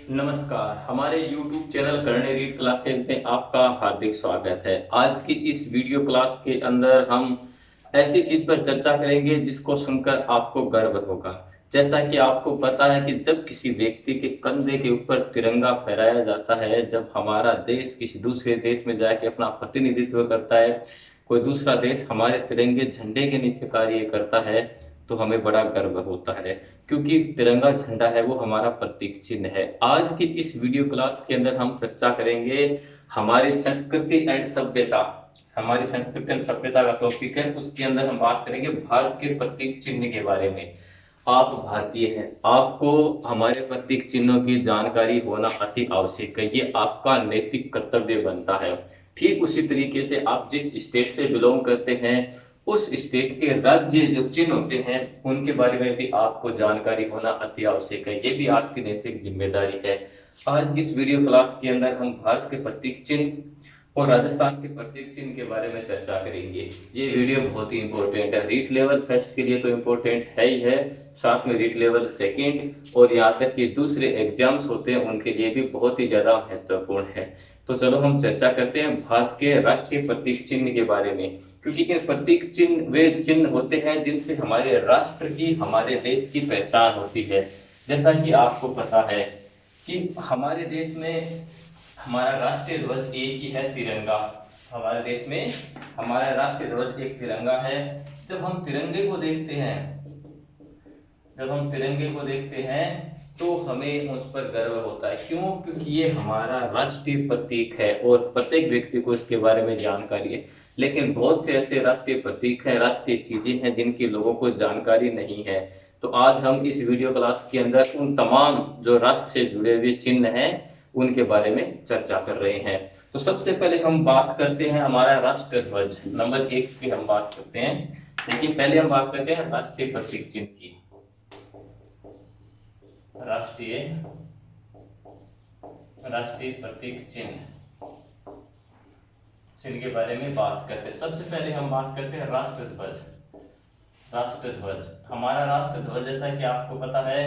नमस्कार, हमारे YouTube channel करणे रीड क्लासेस में आपका हार्दिक स्वागत है। आज की इस वीडियो क्लास के अंदर हम ऐसी चीज पर चर्चा करेंगे जिसको सुनकर आपको गर्व होगा। जैसा कि आपको पता है कि जब किसी व्यक्ति के कंधे के ऊपर तिरंगा फहराया जाता है, जब हमारा देश किसी दूसरे देश में जाके अपना प्रतिनिधित्व करता है, कोई दूसरा देश हमारे तिरंगे झंडे के नीचे कार्य करता है, तो हमें बड़ा गर्व होता है, क्योंकि तिरंगा झंडा है वो हमारा प्रतीक चिन्ह है। आज की इस वीडियो क्लास के अंदर हम चर्चा करेंगे हमारी संस्कृति एंड सभ्यता। हमारी संस्कृति एंड सभ्यता का टॉपिक है, उसके अंदर हम बात करेंगे भारत के प्रतीक चिन्ह के बारे में। आप भारतीय हैं, आपको हमारे प्रतीक चिन्हों की जानकारी होना अति आवश्यक है, ये आपका नैतिक कर्तव्य बनता है। ठीक उसी तरीके से आप जिस स्टेट से बिलोंग करते हैं, उस स्टेट के राज्य जो चिन्ह होते हैं उनके बारे में भी आपको जानकारी होना अति आवश्यक है, ये भी आपकी नैतिक जिम्मेदारी है। आज इस वीडियो क्लास के अंदर हम भारत के प्रतीक चिन्ह और राजस्थान के प्रतीक चिन्ह के बारे में चर्चा करेंगे। ये वीडियो बहुत ही इंपॉर्टेंट है, रीट लेवल फर्स्ट के लिए तो इम्पोर्टेंट है ही है, साथ में रीट लेवल सेकंड और यहाँ तक कि दूसरे एग्जाम्स होते हैं उनके लिए भी बहुत ही ज्यादा महत्वपूर्ण है। तो चलो हम चर्चा करते हैं भारत के राष्ट्रीय प्रतीक चिन्ह के बारे में, क्योंकि इन प्रतीक चिन्ह वे चिन्ह होते हैं जिनसे हमारे राष्ट्र की, हमारे देश की पहचान होती है। जैसा कि आपको पता है कि हमारे देश में हमारा राष्ट्रीय ध्वज एक ही है, तिरंगा। हमारे देश में हमारा राष्ट्रीय ध्वज एक तिरंगा है। जब हम तिरंगे को देखते हैं, जब हम तिरंगे को देखते हैं तो हमें उस पर गर्व होता है। क्यों? क्योंकि ये हमारा राष्ट्रीय प्रतीक है और प्रत्येक व्यक्ति को इसके बारे में जानकारी है। लेकिन बहुत से ऐसे राष्ट्रीय प्रतीक हैं, राष्ट्रीय चीजें हैं जिनकी लोगों को जानकारी नहीं है। तो आज हम इस वीडियो क्लास के अंदर उन तमाम जो राष्ट्र से जुड़े हुए चिन्ह हैं उनके बारे में चर्चा कर रहे हैं। तो सबसे पहले हम बात करते हैं हमारा राष्ट्र ध्वज, नंबर 1 की हम बात करते हैं। देखिए, पहले हम बात करते हैं राष्ट्रीय प्रतीक चिन्ह की। राष्ट्रीय प्रतीक चिन्ह के बारे में बात करते हैं। सबसे पहले हम बात करते हैं राष्ट्र ध्वज। राष्ट्र ध्वज, हमारा राष्ट्र ध्वज जैसा कि आपको पता है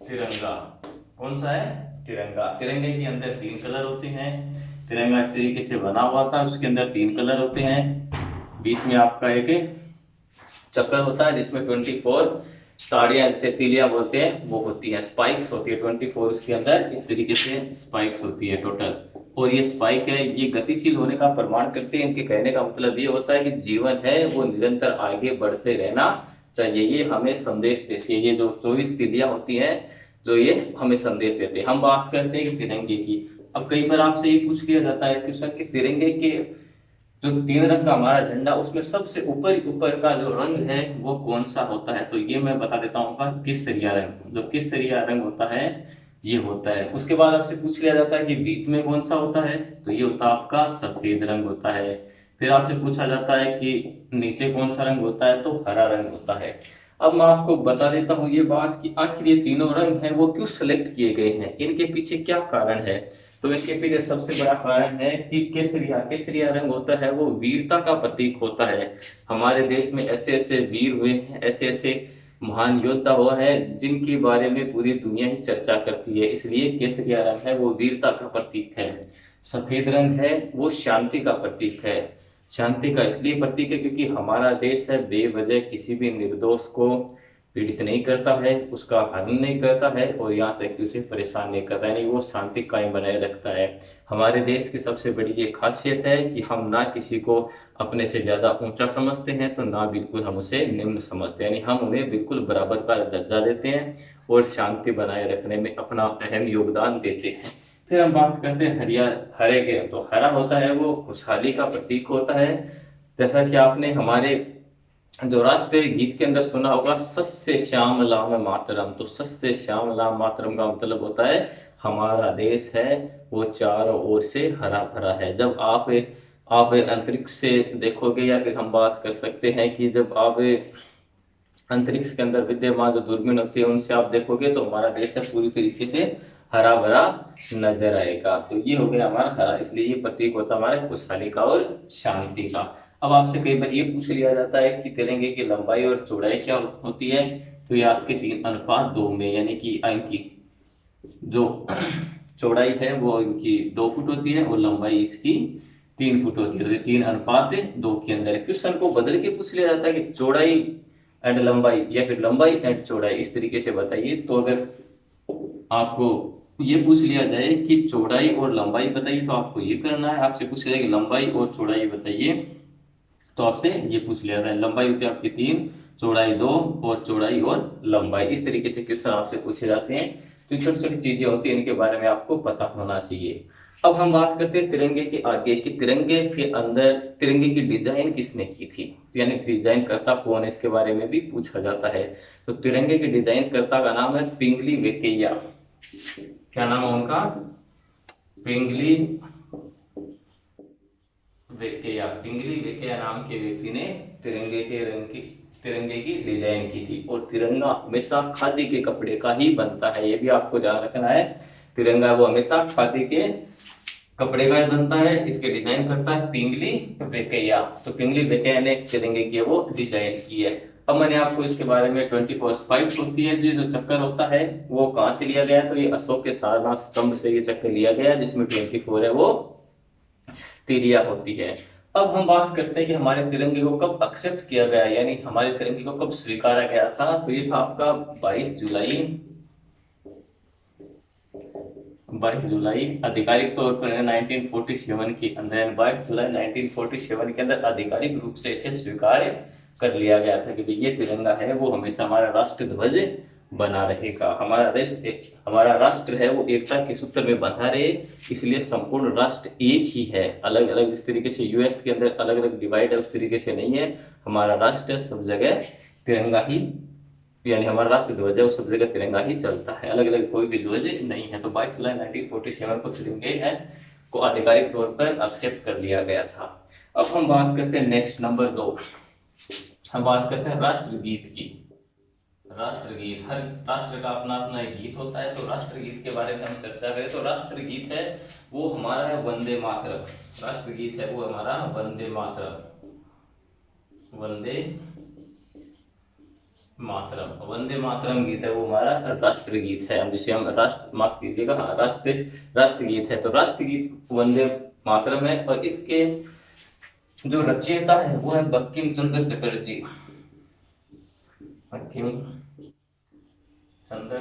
तिरंगा। कौन सा है? तिरंगा। तिरंगे के अंदर 3 कलर होते हैं। तिरंगा इस तरीके से बना हुआ था, उसके अंदर 3 कलर होते हैं। बीच में आपका एक चक्कर होता है जिसमें 24 ताड़ियां, जैसे तीलियां बोलते हैं, वो होती है। स्पाइक्स होती है 24, उसके अंदर इस तरीके से स्पाइक्स होती है टोटल। और ये स्पाइक है, ये गतिशील होने का प्रमाण करते हैं। इनके कहने का मतलब ये होता है कि जीवन है वो निरंतर आगे बढ़ते रहना चाहिए, ये हमें संदेश देती है। ये जो 24 तीलियां होती हैं जो ये हमें संदेश देते हैं। हम बात करते हैं तिरंगे की। अब कई बार आपसे ये पूछ लिया जाता है क्वेश्चन कि तिरंगे के जो 3 रंग का हमारा झंडा, उसमें सबसे ऊपर का जो रंग है वो कौन सा होता है? तो ये मैं बता देता हूँ आपका केसरिया रंग। जो केसरिया रंग होता है ये होता है। उसके बाद आपसे पूछ लिया जाता है कि बीच में कौन सा होता है? तो ये होता है आपका सफेद रंग होता है। फिर आपसे पूछा जाता है कि नीचे कौन सा रंग होता है? तो हरा रंग होता है। अब मैं आपको बता देता हूँ ये बात कि आखिर ये तीनों रंग हैं वो क्यों सिलेक्ट किए गए हैं, इनके पीछे क्या कारण है। तो इनके पीछे सबसे बड़ा कारण है कि केसरिया रंग होता है वो वीरता का प्रतीक होता है। हमारे देश में ऐसे ऐसे वीर हुए हैं, ऐसे ऐसे महान योद्धा हुआ है जिनके बारे में पूरी दुनिया ही चर्चा करती है, इसलिए केसरिया रंग है वो वीरता का प्रतीक है। सफेद रंग है वो शांति का प्रतीक है। शांति का इसलिए प्रतीक है क्योंकि हमारा देश है बेवजह किसी भी निर्दोष को पीड़ित नहीं करता है, उसका हनन नहीं करता है और यहाँ तक कि उसे परेशान नहीं करता है, यानी वो शांति कायम बनाए रखता है। हमारे देश की सबसे बड़ी ये खासियत है कि हम ना किसी को अपने से ज्यादा ऊंचा समझते हैं तो ना बिल्कुल हम उसे निम्न समझते हैं, यानी हम उन्हें बिल्कुल बराबर का दर्जा देते हैं और शांति बनाए रखने में अपना अहम योगदान देते हैं। फिर हम बात करते हैं हरे के। तो हरा होता है वो खुशहाली का प्रतीक होता है। जैसा कि आपने हमारे जो राष्ट्रीय गीत के अंदर सुना होगा, सस्य श्यामलाम मातरम। तो सस्य श्यामलाम मातरम का मतलब होता है हमारा देश है वो चारों ओर से हरा भरा है। जब आप अंतरिक्ष से देखोगे, या फिर हम बात कर सकते हैं कि जब आप अंतरिक्ष के अंदर विद्यमान जो दूरबीन होती है उनसे आप देखोगे तो हमारा देश है पूरी तरीके से हरा भरा नजर आएगा। तो ये हो गया हमारा हरा, इसलिए ये प्रतीक होता है हमारे खुशहाली का और शांति का। अब आपसे कई बार ये पूछ लिया जाता है कि तिरंगे की लंबाई और चौड़ाई क्या होती है? तो ये आपके 3:2 में, यानी कि इनकी जो चौड़ाई है वो इनकी 2 फुट होती है और लंबाई इसकी 3 फुट होती है। तो ये 3:2 के अंदर क्वेश्चन को बदल के पूछ लिया जाता है कि चौड़ाई एंड लंबाई या फिर लंबाई एंड चौड़ाई, इस तरीके से बताइए। तो अगर आपको ये पूछ लिया जाए कि चौड़ाई और लंबाई बताइए तो आपको ये करना है। आपसे पूछ लिया जाए कि लंबाई और चौड़ाई बताइए तो आपसे ये पूछ लिया जाता है। लंबाई होती है आपकी 3, चौड़ाई 2 और चौड़ाई और लंबाई, इस तरीके से क्वेश्चन आपसे पूछे जाते हैं। तो छोटी छोटी चीजें होती हैं, इनके बारे में आपको पता होना चाहिए। अब हम बात करते हैं तिरंगे के आगे कि तिरंगे के अंदर तिरंगे की डिजाइन किसने की थी, यानी डिजाइन करता कौन है, इसके बारे में भी पूछा जाता है। तो तिरंगे के डिजाइन करता का नाम है पिंगली वेंकैया। क्या नाम है उनका? पिंगली वेंकैया। पिंगली वेंकैया नाम के व्यक्ति ने तिरंगे की डिजाइन की थी। और तिरंगा हमेशा खादी के कपड़े का ही बनता है, ये भी आपको ध्यान रखना है। तिरंगा वो हमेशा खादी के कपड़े का ही बनता है। इसके डिजाइन करता है पिंगली वेंकैया। तो पिंगली वेंकैया ने तिरंगे की वो डिजाइन की है। अब मैंने आपको इसके बारे में 24 स्पाइक्स होती है, जो चक्कर होता है वो कहाँ से लिया गया? तो ये अशोक के सारनाथ स्तंभ से ये चक्कर लिया गया, जिसमें 24 है वो तिरिया होती है। अब हम बात करते हैं कि हमारे तिरंगे को कब एक्सेप्ट किया गया, यानी हमारे तिरंगे को कब स्वीकारा गया था। तो ये था आपका 22 जुलाई आधिकारिक तौर पर 1947 के अंदर, 22 जुलाई 1947 के अंदर आधिकारिक रूप से इसे स्वीकार कर लिया गया था कि ये तिरंगा है वो हमेशा हमारा राष्ट्र ध्वज बना रहेगा। हमारा राष्ट्र है वो एकता के सूत्र में बंधा रहे, इसलिए संपूर्ण राष्ट्र एक ही है। अलग अलग जिस तरीके से यूएस के अंदर अलग अलग डिवाइड है, उस तरीके से नहीं है। हमारा राष्ट्र सब जगह तिरंगा ही, यानी हमारा राष्ट्र ध्वज है वो सब जगह तिरंगा ही चलता है, अलग अलग कोई भी ध्वज नहीं है। तो 22 जुलाई 1947 को तिरंगे है को आधिकारिक तौर पर एक्सेप्ट कर लिया गया था। अब हम बात करते हैं नेक्स्ट नंबर 2, हम बात करते हैं राष्ट्रगीत की। राष्ट्रगीत, हर राष्ट्र का अपना अपना एक गीत होता है। तो राष्ट्रगीत के बारे में हम चर्चा करें तो राष्ट्रगीत है वो हमारा है वंदे मातरम। राष्ट्रगीत है वो हमारा वंदे मातरम। वंदे मातरम, वंदे मातरम गीत है वो हमारा राष्ट्रगीत है, जिसे हम राष्ट्र माफ कीजिएगा हाँ राष्ट्रगीत है। तो राष्ट्रगीत वंदे मातरम है और इसके जो रचयिता है वो है बंकिम चंद्र चटर्जी। बंकिम चंद्र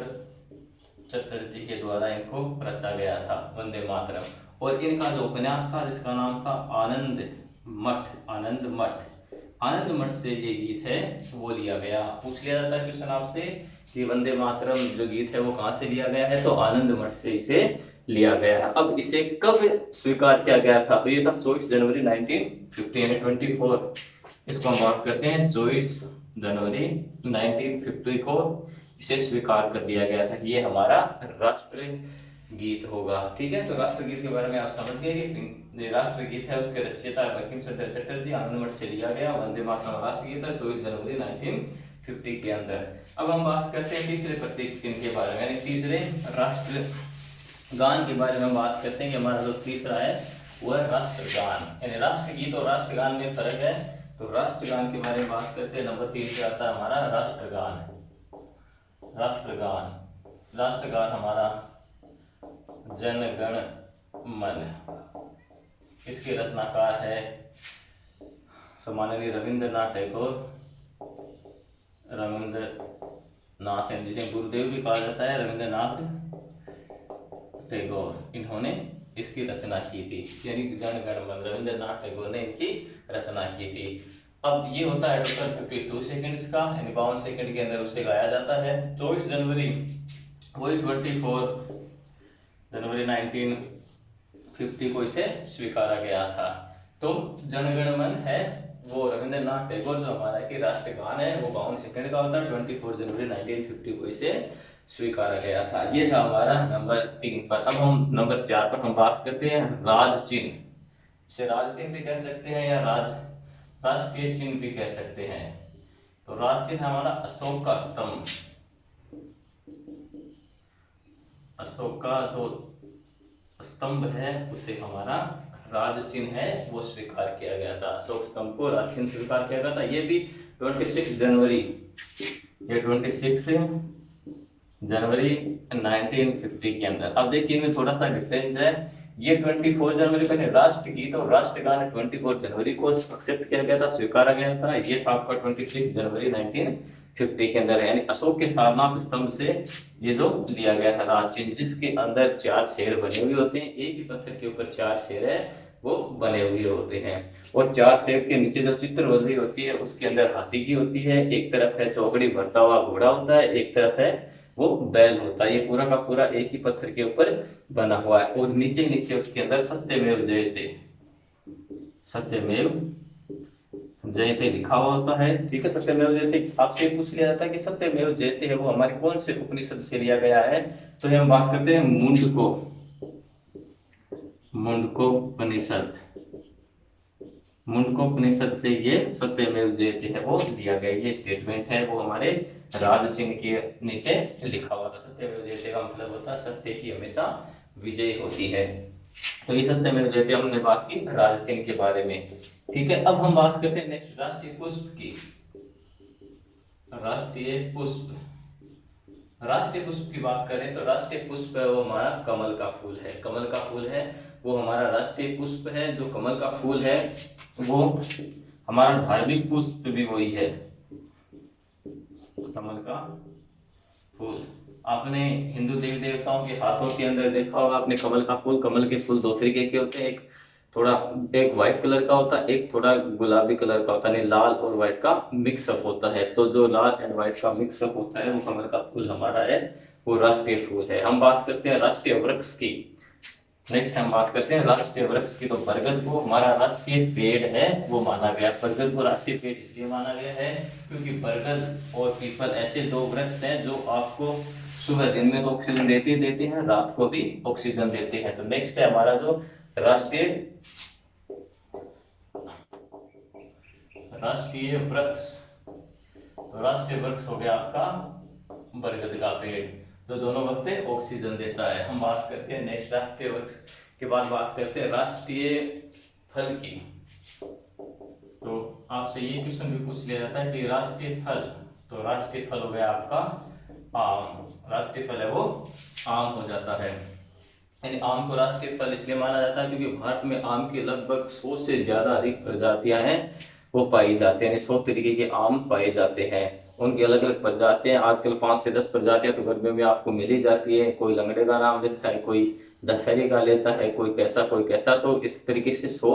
चटर्जी के द्वारा इनको रचा गया था वंदे मातरम। और इनका जो उपन्यास था जिसका नाम था आनंद मठ से ये गीत है वो लिया गया। पूछ लिया जाता है क्वेश्चन आपसे कि वंदे मातरम जो गीत है वो कहाँ से लिया गया है, तो आनंद मठ से इसे लिया गया है। अब इसे कब स्वीकार किया गया था, तो ये था 24 जनवरी 1950 24, इसको हम बात करते हैं 24 जनवरी 1950 को इसे स्वीकार कर दिया गया था कि ये हमारा राष्ट्र गीत होगा। ठीक है, तो राष्ट्रगीत के बारे में आप समझ गए कि राष्ट्रगीत है उसके रचयिता बंकिम चंद्र चटर्जी, आनंद मठ से लिया गया। वंदे मातरम राष्ट्रगीत है 24 जनवरी 1950 के अंदर। अब हम बात करते हैं तीसरे प्रतीक चिन्ह के बारे में, यानी तीसरे राष्ट्र गान के बारे में बात करते हैं कि हमारा जो तीसरा है वो है राष्ट्रगान। यानी राष्ट्रगीत और राष्ट्रगान में फर्क है। तो राष्ट्रगान के बारे में बात करते हैं, नंबर 3 पे आता है हमारा राष्ट्रगान। राष्ट्रगान हमारा जन गण मन, इसके रचनाकार है सम्माननीय रविंद्रनाथ टैगोर। रविंद्रनाथ है जिसे गुरुदेव भी कहा जाता है, रविंद्रनाथ टैगोर, इन्होंने इसकी रचना की थी। यानी जन गण मन रविंद्रनाथ टैगोर ने इनकी रचना की थी। अब ये होता है टोटल 52 सेकंड्स का, यानी 52 सेकंड के अंदर उसे गाया जाता है। 24 जनवरी वही 24 जनवरी 1950 को इसे स्वीकारा गया था। तो जनगण मन है वो रविंद्रनाथ टैगोर जो हमारा की राष्ट्रगान है वो 52 सेकंड का होता है। 24 जनवरी 1950 को इसे स्वीकारा गया था। ये था हमारा नंबर 3 पर। अब हम नंबर 4 पर हम बात करते हैं राज चिन्ह। इसे राज चिन्ह भी कह सकते हैं या राष्ट्रीय चिन्ह भी कह सकते हैं। तो राज चिन्ह हमारा अशोक का स्तंभ, अशोक का जो स्तंभ है उसे हमारा राज चिन्ह है वो स्वीकार किया गया था। अशोक स्तंभ को राज चिन्ह स्वीकार किया गया था। ये भी 26 जनवरी, ये 26 जनवरी 1950 के अंदर। अब देखिए इनमें थोड़ा सा डिफरेंस है। ये 24 जनवरी को राष्ट्रगीत और राष्ट्रगान 24 जनवरी को एक्सेप्ट किया गया था, स्वीकारा गया था। ये था आपका 26 जनवरी 1950 के अंदर है, यानी अशोक के सारनाथ स्तंभ से ये जो लिया गया था राज चिन्ह, जिसके अंदर 4 शेर बने हुए होते हैं। एक ही पत्थर के ऊपर 4 शेर है वो बने हुए होते हैं, और 4 शेर के नीचे जो चित्र बनी होती है उसके अंदर हाथी की होती है, एक तरफ है चौकड़ी भरता हुआ घोड़ा होता है, एक तरफ है वो बैल होता है। ये पूरा का पूरा एक ही पत्थर के ऊपर बना हुआ है, और नीचे नीचे उसके अंदर सत्यमेव जयते, सत्यमेव जयते लिखा हुआ होता है। ठीक है, सत्यमेव जयते। आपसे पूछ लिया जाता है कि सत्यमेव जयते है वो हमारे कौन से उपनिषद से लिया गया है, तो हम बात करते हैं मुंडको, मुंडकोपनिषद, मुंडकोपनिषद से ये सत्यमेव जयते है वो लिया गया। ये स्टेटमेंट है वो हमारे राज चिन्ह के नीचे लिखा हुआ था। सत्यमेव जयते का मतलब होता है सत्य की हमेशा विजय होती है। तो ये सत्यमेव जयते हमने बात की राज चिन्ह के बारे में। ठीक है, अब हम बात करते हैं नेक्स्ट राष्ट्रीय पुष्प की। राष्ट्रीय पुष्प, राष्ट्रीय पुष्प की बात करें तो राष्ट्रीय पुष्प है वो हमारा कमल का फूल है। कमल का फूल है वो हमारा राष्ट्रीय पुष्प है। जो कमल का फूल है वो हमारा धार्मिक पुष्प भी वही है, कमल का फूल। आपने हिंदू देवी देवताओं के हाथों के अंदर देखा होगा आपने कमल का फूल। कमल के फूल 2 तरीके के होते हैं, एक व्हाइट कलर का होता है, एक थोड़ा गुलाबी कलर का होता है, यानी लाल और व्हाइट का मिक्सअप होता है। तो जो लाल एंड व्हाइट का मिक्सअप होता है वो कमल का फूल हमारा है, वो राष्ट्रीय फूल है। हम बात करते हैं राष्ट्रीय वृक्ष की। नेक्स्ट हम बात करते हैं राष्ट्रीय वृक्ष की। तो बरगद को हमारा राष्ट्रीय पेड़ है वो माना गया। बरगद को राष्ट्रीय पेड़ इसलिए माना गया है क्योंकि बरगद और पीपल ऐसे 2 वृक्ष हैं जो आपको सुबह दिन में तो ऑक्सीजन देते हैं, रात को भी ऑक्सीजन देते हैं। तो नेक्स्ट है हमारा जो राष्ट्रीय वृक्ष। तो राष्ट्रीय वृक्ष हो गया आपका बरगद का पेड़, जो दोनों वक्त ऑक्सीजन देता है। हम बात करते हैं नेक्स्ट राष्ट्रीय वृक्ष के बाद बात करते हैं राष्ट्रीय फल की। तो आपसे ये क्वेश्चन भी पूछ लिया जाता है कि राष्ट्रीय फल, तो राष्ट्रीय फल हो गया आपका आम। राष्ट्रीय फल है वो आम हो जाता है। यानी आम को राष्ट्रीय फल इसलिए माना जाता है क्योंकि भारत में आम की लगभग 100 से ज्यादा अधिक प्रजातियां हैं वो पाई जाती है, यानी 100 तरीके के आम पाए जाते हैं। उनकी अलग अलग प्रजातियां, आजकल 5 से 10 प्रजातियां तो गर्मियों में आपको मिल ही जाती है। कोई लंगड़े का नाम लेता है, कोई दशहरी का लेता है, कोई कैसा कोई कैसा। तो इस तरीके से 100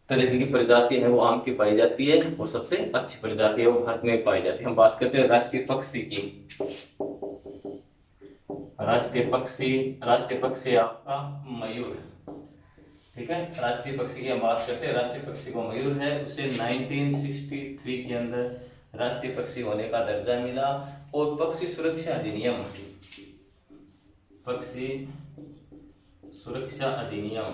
तरह की प्रजाति है वो आम की पाई जाती है, वो सबसे अच्छी प्रजाति है वो भारत में पाई जाती है। हम बात करते हैं राष्ट्रीय पक्षी की। राष्ट्रीय पक्षी आपका मयूर। ठीक है, राष्ट्रीय पक्षी की हम बात करते हैं। राष्ट्रीय पक्षी को मयूर है, उसे 1963 के अंदर राष्ट्रीय पक्षी होने का दर्जा मिला। और पक्षी सुरक्षा अधिनियम, पक्षी सुरक्षा अधिनियम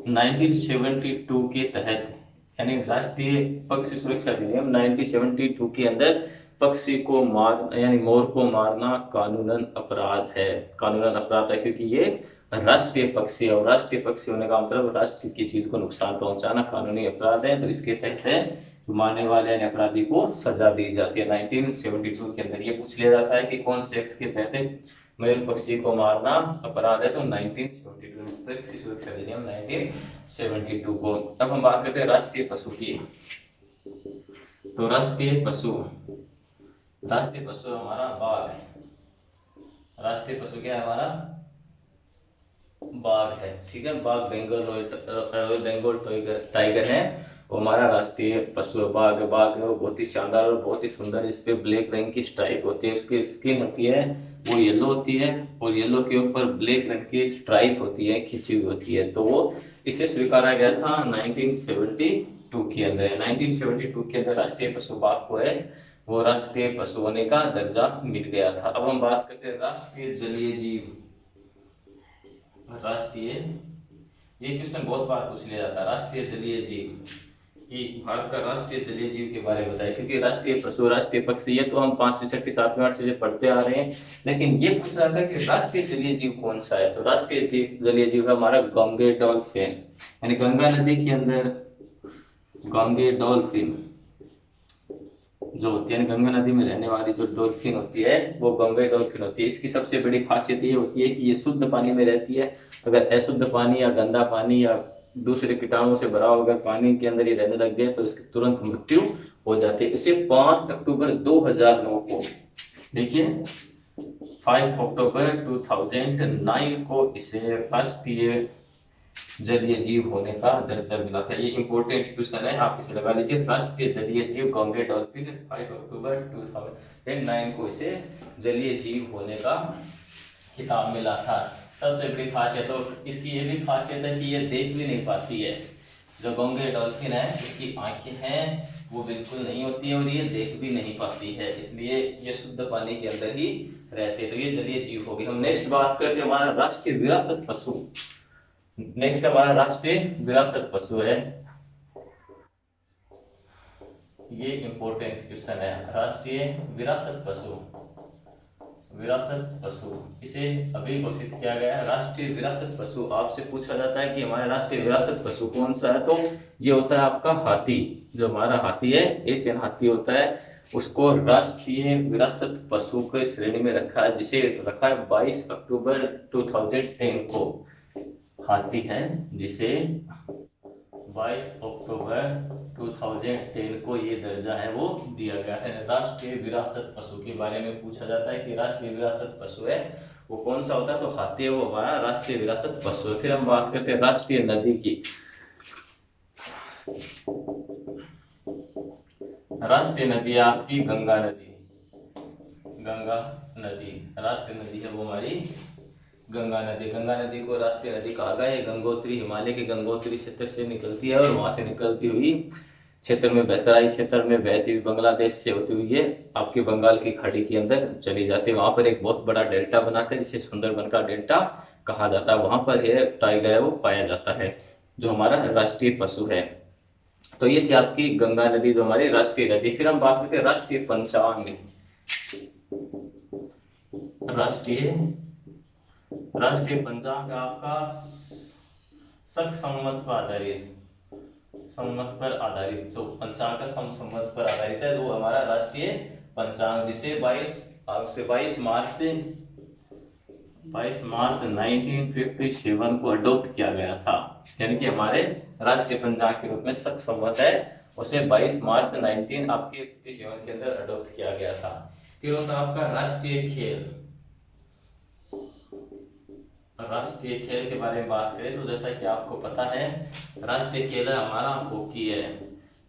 1972 के तहत, यानी राष्ट्रीय पक्षी सुरक्षा अधिनियम 1972 के अंदर पक्षी को मार यानी मोर को मारना कानूनन अपराध है। कानूनन अपराध है क्योंकि ये राष्ट्रीय पक्षी है, और राष्ट्रीय पक्षी होने का मतलब राष्ट्र की चीज को नुकसान पहुंचाना कानूनी अपराध है। तो इसके तहत है मारने वाले यानी अपराधी को सजा दी जाती है। 1972 के अंदर ये पूछ लिया जाता है कि कौन से एक्ट के तहत मयूर पक्षी को मारना अपराध है, तो 1972 पक्षी सुरक्षा अधिनियम 1972 को। अब हम बात करते हैं राष्ट्रीय पशु की। तो राष्ट्रीय पशु हमारा बाघ है। राष्ट्रीय पशु क्या है हमारा? बाघ है। ठीक है, बाघ रॉयल बेंगोल टाइगर है, वो हमारा राष्ट्रीय पशु बाघ है। बाघ है वो बहुत ही शानदार और बहुत ही सुंदर, इस पे ब्लैक रंग की स्ट्राइप होती है, उसकी स्किन होती है वो येलो होती है, और येलो के ऊपर ब्लैक रंग की स्ट्राइप होती है, खिंची हुई होती है। तो वो इसे स्वीकारा गया था 1972 के अंदर। 1972 के अंदर राष्ट्रीय पशु बाघ को है वो राष्ट्रीय पशु होने का दर्जा मिल गया था। अब हम बात करते हैं राष्ट्रीय जलीय जीव। ये क्वेश्चन बहुत बार पूछ लिया जाता है, राष्ट्रीय जलीय जीव कि भारत का राष्ट्रीय जलीय जीव के बारे में बताइए। क्योंकि राष्ट्रीय पशु, राष्ट्रीय पक्षी ये तो हम 5वीं 6वीं 7वीं 8वीं से पढ़ते आ रहे हैं, लेकिन ये पूछ रहा था कि राष्ट्रीय जलीय जीव कौन सा है। तो राष्ट्रीय जलीय जीव है हमारा गांगे डॉल्फिन, यानी गंगा नदी के अंदर गांगे डॉल्फिन जो होती है गंगा नदी में रहने वाली जो डॉल्फिन होती है वो गंगा डॉल्फिन होती है। इसकी सबसे बड़ी खासियत ये होती है कि ये शुद्ध पानी में रहती है। अगर अशुद्ध पानी या गंदा पानी या दूसरे कीटाणुओं से भरा हुआ पानी के अंदर ये रहने लग जाए तो इसकी तुरंत मृत्यु हो जाती है। इसे 5 अक्टूबर 2009 को, देखिए 5 अक्टूबर 2009 को इसे राष्ट्रीय जलीय जीव होने का दर्जा मिला था। ये इंपॉर्टेंट क्वेश्चन है, आप इसे लगा लीजिए। राष्ट्रीय जलीय जीव गंगे डॉल्फिन 5 अक्टूबर 2009 को इसे जलीय जीव होने का खिताब मिला था। सबसे बड़ी खासियत, और इसकी ये भी खासियत है कि ये देख भी नहीं पाती है। जो गंगे डॉल्फिन है इसकी आंखें हैं वो बिल्कुल नहीं होती है और ये देख भी नहीं पाती है, इसलिए ये शुद्ध पानी के अंदर ही रहते, तो ये जलीय जीव होगी। हम नेक्स्ट बात करते हैं हमारा राष्ट्रीय विरासत पशु। नेक्स्ट हमारा राष्ट्रीय विरासत पशु है, ये इंपॉर्टेंट क्वेश्चन है। राष्ट्रीय विरासत पशु, विरासत पशु इसे अभी घोषित किया गया है राष्ट्रीय विरासत पशु। आपसे पूछा जाता है कि हमारा राष्ट्रीय विरासत पशु कौन सा है, तो ये होता है आपका हाथी। जो हमारा हाथी है एशियन हाथी होता है, उसको राष्ट्रीय विरासत पशु के श्रेणी में रखा है, जिसे रखा है 22 अक्टूबर 2010 को। हाथी है जिसे 22 अक्टूबर 2010 को ये दर्जा है वो दिया गया है। राष्ट्रीय विरासत पशु के बारे में पूछा जाता है कि राष्ट्रीय विरासत पशु है वो कौन सा होता है, तो हाथी है वो हमारा राष्ट्रीय विरासत पशु है। फिर हम बात करते हैं राष्ट्रीय नदी की। राष्ट्रीय नदी आपकी गंगा नदी, गंगा नदी राष्ट्रीय नदी है वो हमारी गंगा नदी। गंगा नदी को राष्ट्रीय नदी कहा गया है। गंगोत्री, हिमालय के गंगोत्री क्षेत्र से निकलती है और वहां से निकलती हुई क्षेत्र में बहतराई क्षेत्र में बहती हुई बांग्लादेश से होती हुई ये आपके बंगाल की खाड़ी के अंदर चली जाती है। वहां पर एक बहुत बड़ा डेल्टा बनाता है जिसे सुंदरबन का डेल्टा कहा जाता है। वहां पर ये टाइगर है वो पाया जाता है, जो हमारा राष्ट्रीय पशु है। तो ये थी आपकी गंगा नदी जो हमारी राष्ट्रीय नदी। फिर हम बात करते हैं राष्ट्रीय पंचांग। राष्ट्रीय पंचांग आपका शक संवत पर आधारित, संवत पर आधारित जो पंचांग का संवत पर आधारित है वो हमारा राष्ट्रीय पंचांग, जिसे 22 मार्च 1957 को अडॉप्ट किया गया था। यानी कि हमारे राष्ट्रीय पंचांग के रूप में शक संवत है, उसे 22 मार्च 1957 के अंदर अडॉप्ट किया गया था। फिर होता है आपका राष्ट्रीय खेल। राष्ट्रीय खेल के बारे में बात करें तो जैसा कि आपको पता है राष्ट्रीय खेल है हमारा हॉकी है,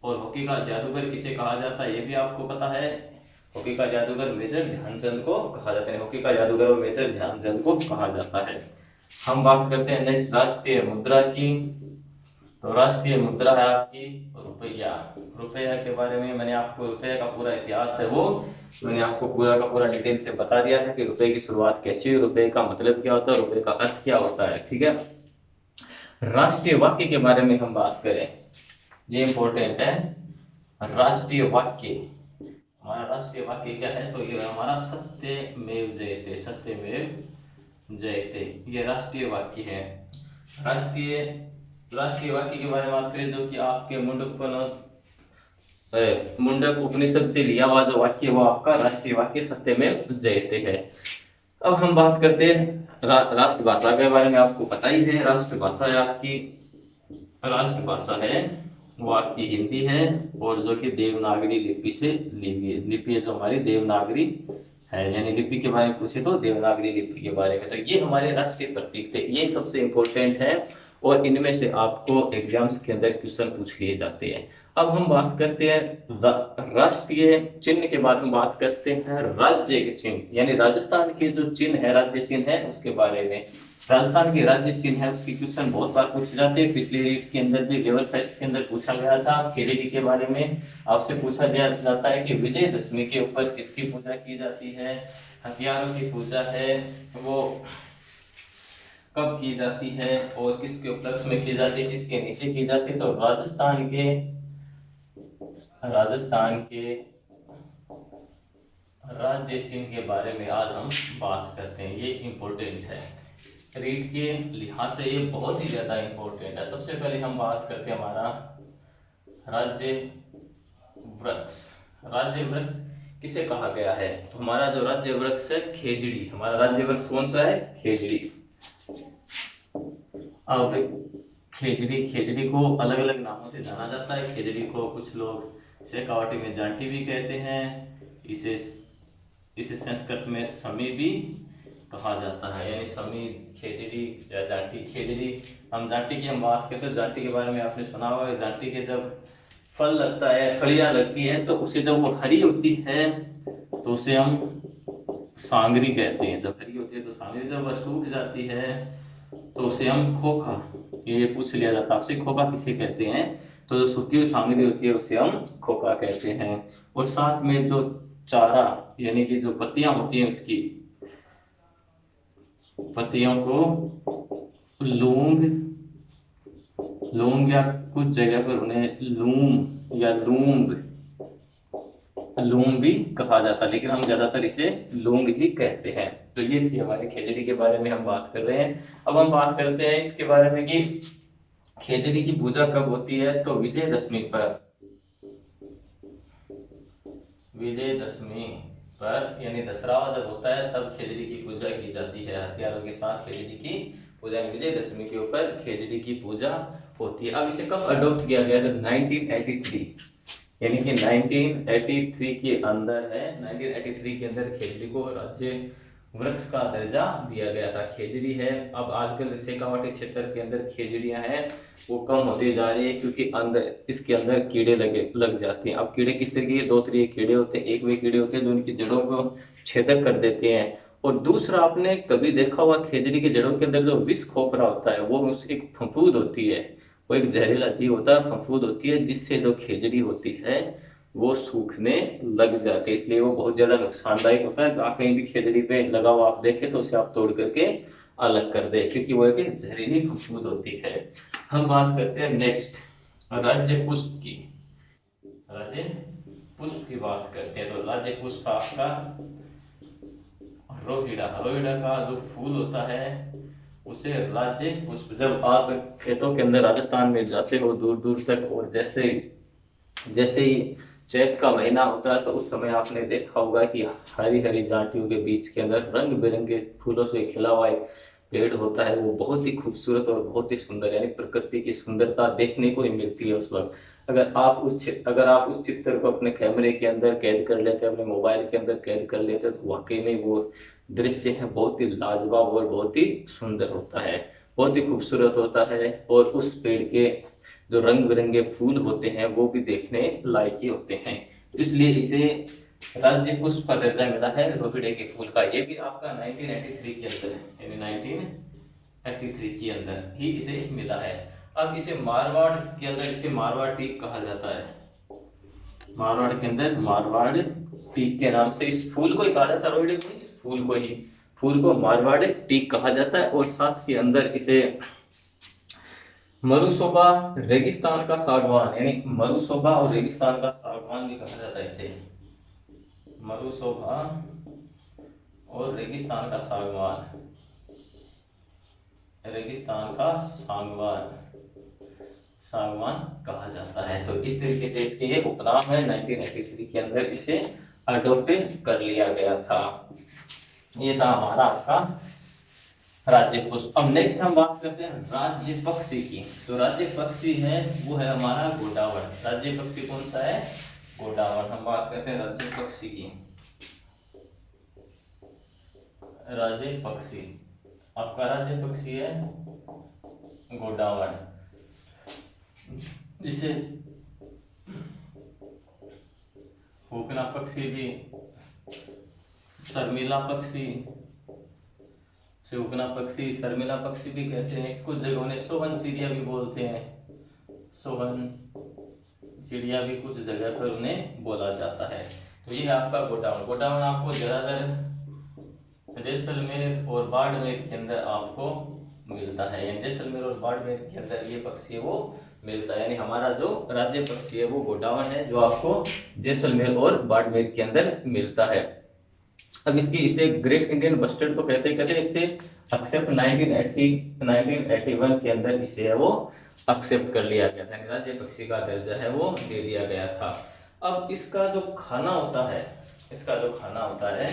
और हॉकी का जादूगर किसे कहा जाता है ये भी आपको पता है। हॉकी का जादूगर मेजर ध्यानचंद को कहा जाता है। हॉकी का जादूगर और मेजर ध्यानचंद को कहा जाता है। हम बात करते हैं नेक्स्ट राष्ट्रीय मुद्रा की। तो राष्ट्रीय मुद्रा है आपकी रुपया। रुपया के बारे में मैंने आपको रुपये का पूरा इतिहास है वो मैंने आपको पूरा का पूरा डिटेल से बता दिया था कि रुपए की शुरुआत कैसी हुई, रुपए का मतलब क्या होता है, रुपए का अर्थ क्या होता है। ठीक है, राष्ट्रीय वाक्य के बारे में हम बात करें, ये इंपॉर्टेंट है। राष्ट्रीय वाक्य, हमारा राष्ट्रीय वाक्य क्या है, तो ये हमारा सत्यमेव जयते, सत्यमेव जयते, ये राष्ट्रीय वाक्य है। राष्ट्रीय वाक्य के बारे में बात करें जो कि आपके मुंडक उपनिषद से लिया हुआ जो वाक्य वो आपका राष्ट्रीय वाक्य सत्यमेव जयते है। अब हम बात करते हैं राष्ट्रभाषा के बारे में। आपको पता ही है राष्ट्रभाषा है आपकी, राष्ट्रभाषा है वो आपकी हिंदी है, और जो कि देवनागरी लिपि से लिपि है जो हमारी देवनागरी है। यानी लिपि के बारे में पूछे तो देवनागरी लिपि के बारे में। तो ये हमारे राष्ट्रीय प्रतीक थे, ये सबसे इंपॉर्टेंट है और इनमें से आपको एग्जाम्स के अंदर क्वेश्चन पूछ लिए जाते हैं। अब हम बात करते हैं राष्ट्रीय चिन्ह के बारे में, बात करते हैं राज्य के चिन्ह, यानी राजस्थान के जो चिन्ह है, राज्य चिन्ह है उसके बारे में। राजस्थान के राज्य चिन्ह है उसकी क्वेश्चन बहुत बार पूछे जाते हैं। पिछले रीट के अंदर भी लेवल फेस्ट के अंदर पूछा गया था। केरेडी के बारे में आपसे पूछा जाता है कि विजयदशमी के ऊपर किसकी पूजा की जाती है, हथियारों की पूजा है वो कब की जाती है और किसके उपलक्ष्य में की जाती है, किसके नीचे की जाती है। तो राजस्थान के राज्य चिन्ह के बारे में आज हम बात करते हैं, ये इंपॉर्टेंट है। रीड के लिहाज से ये बहुत ही ज्यादा इंपॉर्टेंट है। सबसे पहले हम बात करते हैं हमारा राज्य वृक्ष। राज्य वृक्ष किसे कहा गया है? तो हमारा जो राज्य वृक्ष है खेजड़ी, हमारा राज्य वृक्ष कौन सा है? खेजड़ी। अब खेजड़ी को अलग अलग नामों से जाना जाता है। खेजड़ी को कुछ लोग शेखावाटी में जांटी भी कहते हैं, इसे संस्कृत में समी भी कहा जाता है, यानी समी खेजड़ी या जांटी खेजड़ी। हम जांटी की बात करते हैं, जांटी के बारे में आपने सुना होगा। जांटी के जब फल लगता है, फलियां लगती है, तो उसे जब वो हरी होती है तो उसे हम सांगरी कहते हैं। जब हरी होती है तो सांगरी, जब वह सूख जाती है तो उसे हम खोखा, ये पूछ लिया जाता है आपसे, खोखा किसे कहते हैं? तो जो सूखी हुई सांगरी होती है उसे हम खोखा कहते हैं। और साथ में जो चारा यानी कि जो पत्तियां होती हैं, उसकी पत्तियों को लूंग या कुछ जगह पर उन्हें लूम या लूम भी कहा जाता है, लेकिन हम ज्यादातर इसे लूंग ही कहते हैं। तो ये थी हमारे खेजड़ी के बारे में हम बात कर रहे हैं। अब हम बात करते हैं इसके बारे में कि खेजड़ी की पूजा कब होती है। तो विजयदशमी पर यानी दशहरा जब होता है तब खेजड़ी की पूजा की जाती है। हथियारों के साथ खेजड़ी की पूजा, विजयदशमी के ऊपर खेजड़ी की पूजा होती है। अब इसे कब अडॉप्ट किया गया? जब 1983 यानी कि 1983 के अंदर है, 1983 के अंदर खेजड़ी को राज्य वृक्ष का दर्जा दिया गया था। खेजड़ी है, अब आजकल शेखावाटी क्षेत्र के अंदर खेजड़ियां हैं वो कम होती जा रही है, क्योंकि इसके अंदर कीड़े लग जाते हैं। अब कीड़े किस तरीके के? दो तरीके के कीड़े होते हैं। एक वे कीड़े होते हैं जो उनकी जड़ों को छेदक कर देते हैं, और दूसरा आपने कभी देखा हुआ खेजड़ी की जड़ों के अंदर जो विष खोपरा होता है, वो एक फफूंद होती है, वो एक जहरीला जीव होता है, फफूंद होती है, जिससे जो खेजड़ी होती है वो सूखने लग जाती है। इसलिए वो बहुत ज्यादा नुकसानदायक होता है। तो आप कहीं भी खेजड़ी पे लगा हुआ आप देखें तो उसे आप तोड़ करके अलग कर दे, क्योंकि वो एक जहरीली फफूंद होती है। हम बात करते हैं नेक्स्ट राज्य पुष्प की। राज्य पुष्प की बात करते हैं तो राज्य पुष्प आपका रोहिड़ा का जो फूल होता है उसे राज्य पुष्प। जब आप खेतों के अंदर राजस्थान में जाते हो दूर दूर तक, और जैसे ही चैत का महीना होता है तो उस समय आपने देखा होगा कि हरी हरी जाटियों के बीच के अंदर रंग बिरंगे फूलों से खिला हुआ एक पेड़ होता है। वो बहुत ही खूबसूरत और बहुत ही सुंदर, यानी प्रकृति की सुंदरता देखने को ही मिलती है उस वक्त। अगर आप उस चित्र को अपने कैमरे के अंदर कैद कर लेते, अपने मोबाइल के अंदर कैद कर लेते, तो वाकई में वो दृश्य है बहुत ही लाजवाब और बहुत ही सुंदर होता है, बहुत ही खूबसूरत होता है। और उस पेड़ के जो रंग बिरंगे फूल होते हैं वो भी देखने लायक ही होते हैं, इसलिए इसे राज्य पुष्प का दर्जा मिला है रोहिड़े के फूल का। ये भी आपका 1983 के अंदर है, यानी 1983 के अंदर ही इसे मिला है। अब इसे मारवाड़ के अंदर इसे मारवाड़ टीक कहा जाता है। मारवाड़ के अंदर मारवाड़ टीक के नाम से इस फूल को ही कहा जाता है, रोहिड़े को, इस फूल को मारवाड़ टीक कहा जाता है। और साथ के अंदर इसे मरुसोबा रेगिस्तान का सागवान, यानी मरुसोबा और रेगिस्तान का सागवान भी कहा जाता है इसे। मरुसोबा और रेगिस्तान का सागवान, सागवान कहा जाता है। तो इस तरीके से इसके ये उपनाम है। 1983 के अंदर इसे अडॉप्ट कर लिया गया था। ये था हमारा आपका राज्य पुष्प। अब नेक्स्ट हम बात करते हैं राज्य पक्षी की। तो राज्य पक्षी है वो है हमारा गोडावण। राज्य पक्षी कौन सा है? गोडावण। हम बात करते हैं राज्य पक्षी की। राज्य पक्षी, आपका राज्य पक्षी है गोडावण, जिसे फूकना पक्षी भी, शर्मिला पक्षी, फूकना पक्षी, शर्मिला पक्षी भी कहते हैं। कुछ जगहों ने सोहन चिड़िया भी बोलते हैं, सोहन चिड़िया भी कुछ जगह पर उन्हें बोला जाता है। तो ये है आपका गोडावण। गोडावण आपको ज्यादातर जैसलमेर और बाड़मेर के अंदर आपको मिलता है, यानी जैसलमेर और बाड़मेर के अंदर ये पक्षी है वो मिलता है। यानी हमारा जो राज्य पक्षी है वो गोडावण है, जो आपको जैसलमेर और बाड़मेर के अंदर मिलता है। अब इसे ग्रेट इंडियन बस्टर्ड तो कहते हैं, इसे एक्सेप्ट 1981 के अंदर इसे है वो एक्सेप्ट कर लिया गया था, राज्य पक्षी का दर्जा है वो दे दिया गया था। अब इसका जो खाना होता है, खाना होता है,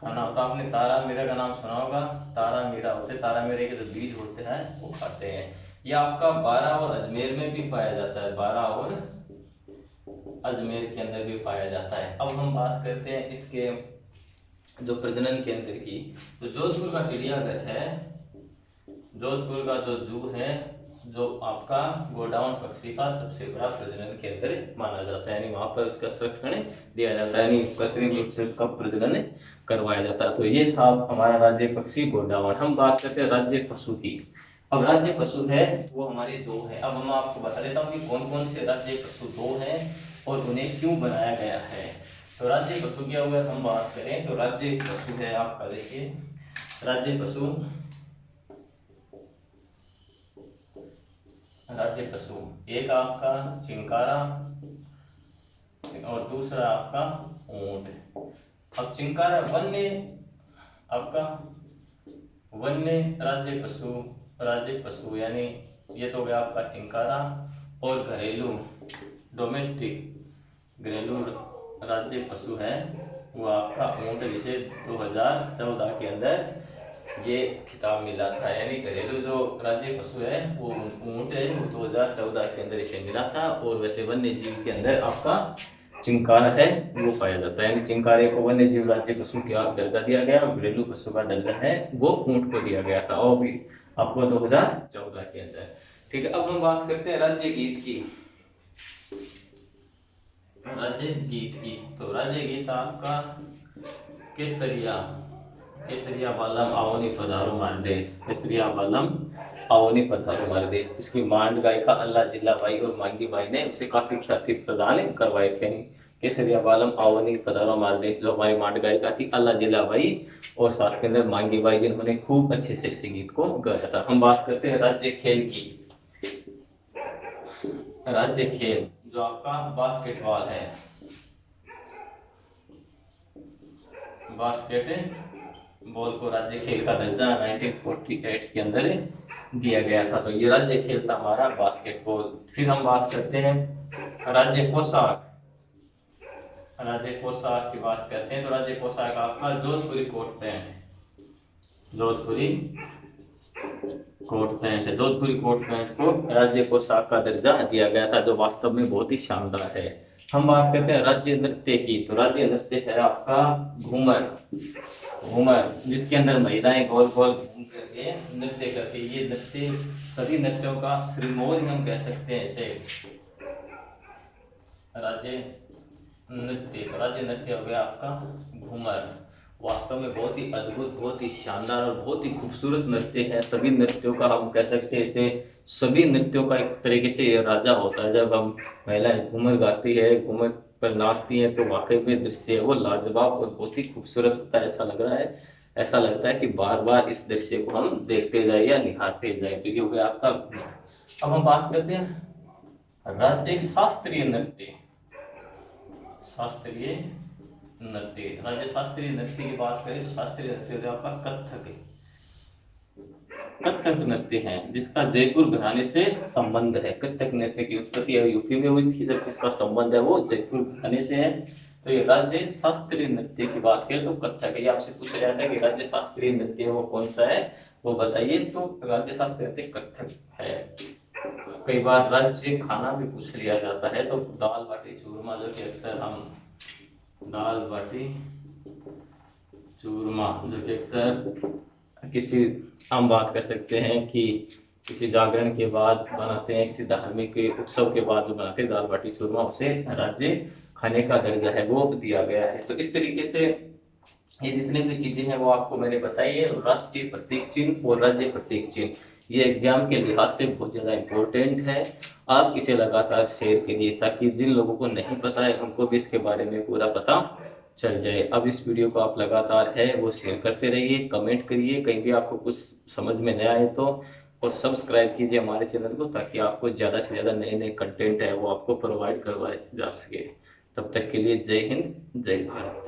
आपने तारा मीरा का नाम सुना होगा। तारा मीरा होते, तारा मीरे के जो बीज होते हैं वो खाते हैं। ये आपका 12 और अजमेर में भी पाया जाता है, 12 और अजमेर के अंदर भी पाया जाता है। अब हम बात करते हैं इसके जो प्रजनन केंद्र की। तो जोधपुर का चिड़ियाघर है, जोधपुर का जो जू है, जो आपका गोडाउन पक्षी का सबसे बड़ा प्रजनन केंद्र माना जाता है, यानी वहां पर उसका संरक्षण दिया जाता है, यानी कृत्रिम रूप से उसका प्रजनन करवाया जाता है। तो ये था हमारा राज्य पक्षी गोडाउन। हम बात करते हैं राज्य पशु की। अब राज्य पशु है वो हमारे दो है। अब हम आपको बता देता हूँ कि कौन कौन से राज्य पशु दो हैं और उन्हें क्यों बनाया गया है। तो राज्य पशु की अगर हम बात करें तो राज्य पशु है आपका, देखिए राज्य पशु एक आपका चिंकारा और दूसरा आपका ऊंट। अब चिंकारा वन्य राज्य पशु यानी ये तो गया आपका चिंकारा, और घरेलू राज्य पशु है वो आपका ऊंट, जिसे 2014 के अंदर ये खिताब मिला था। यानी घरेलू जो राज्य पशु है वो ऊंट है, वो 2014 के अंदर इसे मिला था। और वैसे वन्य जीव के अंदर आपका चिंकारा है वो पाया जाता है, यानी चिंकारे को वन्य जीव राज्य पशु का दर्जा दिया गया और घरेलू पशु का दर्जा है वो ऊंट को दिया गया था, और भी आपको 2014 के अंदर। ठीक है, अब हम बात करते हैं राज्य गीत की। तो राज्य गीत आपका केसरिया बालम आवनी पधारो मारे देश, केसरिया बालम आवनी पधारो मारे देश, जिसकी मांड गायिका अल्लाह जिल्ला बाई और मांगी बाई ने उसे काफी ख्याति प्रदान करवाए थे। केसरिया बालम आवनी पधारो मारे देश जो हमारी मांड गायिका थी अल्लाह जिल्ला बाई, और साथ के अंदर मांगी बाई जिन्होंने खूब अच्छे से इस गीत को गाया था। हम बात करते हैं राज्य खेल की। राज्य खेल जो आपका बास्केटबॉल है, बास्केटबॉल को राज्य खेल का दर्जा 1948 के अंदर दिया गया था। तो ये राज्य खेल था हमारा बास्केटबॉल। फिर हम बात करते हैं राज्य पोशाक की बात करते हैं। तो राज्य पोशाक आपका जोधपुरी कोट पैंट है, जोधपुरी कोट पैंट को राज्य पोशाक का दर्जा दिया गया था, जो वास्तव में बहुत ही शानदार है। हम बात करते हैं राज्य नृत्य की। तो राज्य नृत्य है आपका घूमर, जिसके अंदर महिलाएं गोल गोल घूम करके नृत्य करती है। ये नृत्य सभी नृत्यों का श्रीमोर हम कह सकते हैं इसे, राज्य नृत्य हो गया आपका घूमर। वास्तव में बहुत ही अद्भुत, बहुत ही शानदार और बहुत ही खूबसूरत नृत्य है। सभी नृत्यों का हम कह सकते हैं इसे, सभी नृत्यों का एक तरीके से ये राजा होता है। जब हम महिलाएं घूमर गाती है, घूमर पर नाचती हैं, तो वाकई में दृश्य है वो लाजवाब और बहुत ही खूबसूरत होता है। ऐसा लगता है कि बार बार इस दृश्य को हम देखते जाए या निहारते जाए। तो ये हो गया आपका। अब हम बात करते हैं राज्य शास्त्रीय नृत्य। राज्य शास्त्रीय नृत्य की बात करें तो शास्त्रीय नृत्य आपका कथक नृत्य है, जिसका जयपुर घराने से संबंध है। कथक नृत्य की उत्पत्ति यूपी में हुई थी, जब जिसका संबंध है वो जयपुर घराने से है। तो ये राज्य शास्त्रीय नृत्य की बात करें तो कथक है। आपसे पूछा जाता है कि राज्य शास्त्रीय नृत्य वो कौन सा है, वो बताइए। तो राज्य शास्त्रीय नृत्य कथक है। कई बार राज्य खाना भी पूछ लिया जाता है, तो दाल बाटी चूरमा, जो कि अक्सर हम दाल बाटी चूरमा, जो कि अक्सर हम बात कर सकते हैं कि किसी जागरण के बाद बनाते हैं, किसी धार्मिक उत्सव के बाद जो बनाते हैं दाल बाटी चूरमा, उसे राज्य खाने का दर्जा है वो दिया गया है। तो इस तरीके से ये जितने भी चीजें हैं वो आपको मैंने बताई है। राष्ट्रीय प्रतीक चिन्ह और राज्य प्रतीक चिन्ह ये एग्जाम के लिहाज से बहुत ज़्यादा इम्पोर्टेंट है। आप इसे लगातार शेयर करिए, ताकि जिन लोगों को नहीं पता है उनको भी इसके बारे में पूरा पता चल जाए। अब इस वीडियो को आप लगातार है वो शेयर करते रहिए, कमेंट करिए कहीं भी आपको कुछ समझ में न आए तो, और सब्सक्राइब कीजिए हमारे चैनल को, ताकि आपको ज़्यादा से ज़्यादा नए नए कंटेंट है वो आपको प्रोवाइड करवाए जा सके। तब तक के लिए जय हिंद, जय भारत।